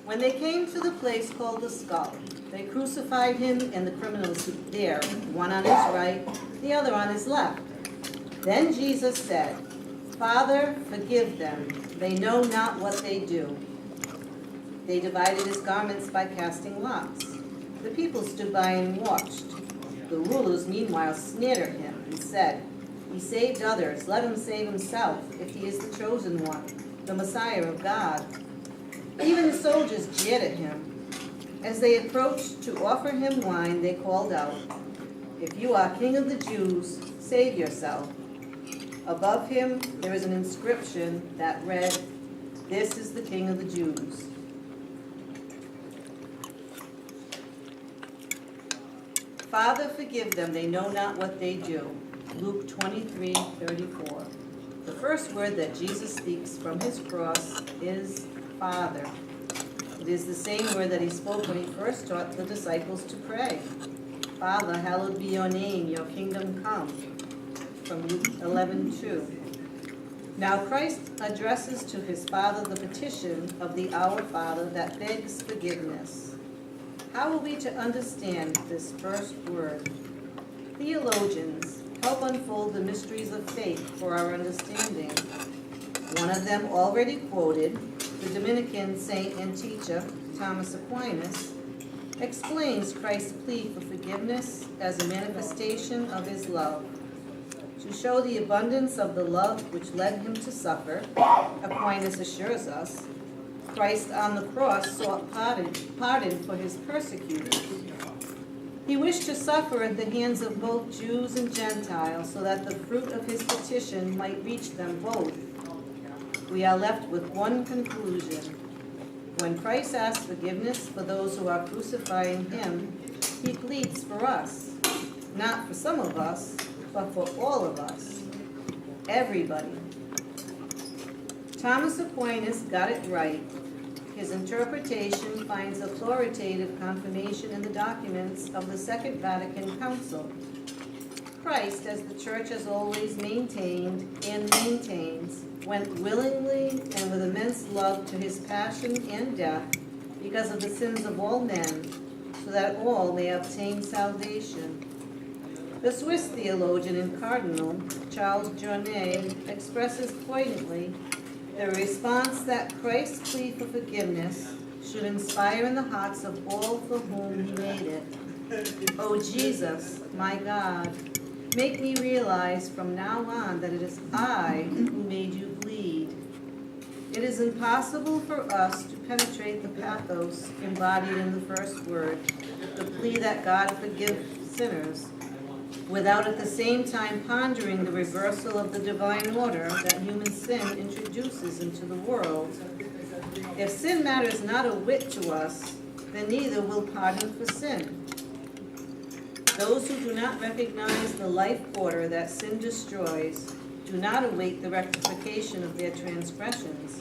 When they came to the place called the Skull, they crucified him and the criminals there, one on his right, the other on his left. Then Jesus said, "Father, forgive them. They know not what they do." They divided his garments by casting lots. The people stood by and watched. The rulers meanwhile sneered at him and said, "He saved others. Let him save himself, if he is the chosen one, the Messiah of God." Even the soldiers jeered at him. As they approached to offer him wine, they called out, "If you are King of the Jews, save yourself." Above him there is an inscription that read, "This is the King of the Jews." Father, forgive them, they know not what they do. Luke 23:34. The first word that Jesus speaks from his cross is Father. It is the same word that he spoke when he first taught the disciples to pray. Father, hallowed be your name, your kingdom come. From Luke 11:2. Now Christ addresses to his Father the petition of the Our Father that begs forgiveness. How are we to understand this first word? Theologians help unfold the mysteries of faith for our understanding. One of them, already quoted, the Dominican saint and teacher Thomas Aquinas, explains Christ's plea for forgiveness as a manifestation of his love. To show the abundance of the love which led him to suffer, Aquinas assures us, Christ on the cross sought pardon for his persecutors. He wished to suffer at the hands of both Jews and Gentiles so that the fruit of his petition might reach them both. We are left with one conclusion. When Christ asks forgiveness for those who are crucifying him, he pleads for us, not for some of us, but for all of us, everybody. Thomas Aquinas got it right. His interpretation finds authoritative confirmation in the documents of the Second Vatican Council. Christ, as the Church has always maintained and maintains, went willingly and with immense love to his passion and death because of the sins of all men, so that all may obtain salvation. The Swiss theologian and cardinal, Charles Journet, expresses poignantly the response that Christ's plea for forgiveness should inspire in the hearts of all for whom he made it. "O Jesus, my God, make me realize from now on that it is I who made you bleed." It is impossible for us to penetrate the pathos embodied in the first word, the plea that God forgive sinners, without at the same time pondering the reversal of the divine order that human sin introduces into the world. If sin matters not a whit to us, then neither will pardon for sin. Those who do not recognize the life order that sin destroys do not await the rectification of their transgressions.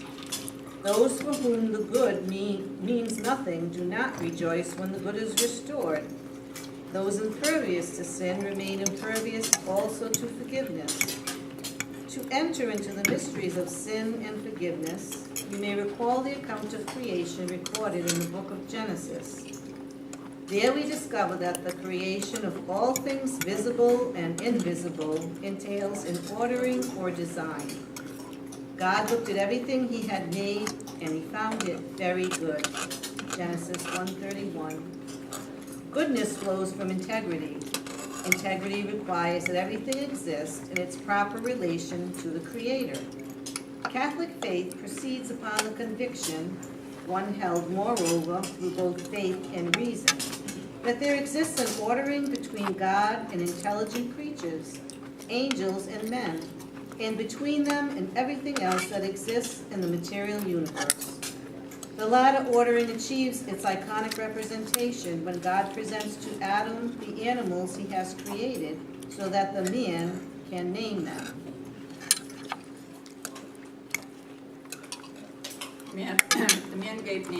Those for whom the good means nothing do not rejoice when the good is restored. Those impervious to sin remain impervious also to forgiveness. To enter into the mysteries of sin and forgiveness, you may recall the account of creation recorded in the book of Genesis. There we discover that the creation of all things visible and invisible entails an ordering or design. God looked at everything he had made, and he found it very good. Genesis 1:31. Goodness flows from integrity. Integrity requires that everything exists in its proper relation to the Creator. Catholic faith proceeds upon the conviction, one held moreover through both faith and reason, that there exists an ordering between God and intelligent creatures, angels and men, and between them and everything else that exists in the material universe. The latter ordering achieves its iconic representation when God presents to Adam the animals he has created so that the man can name them. The man gave names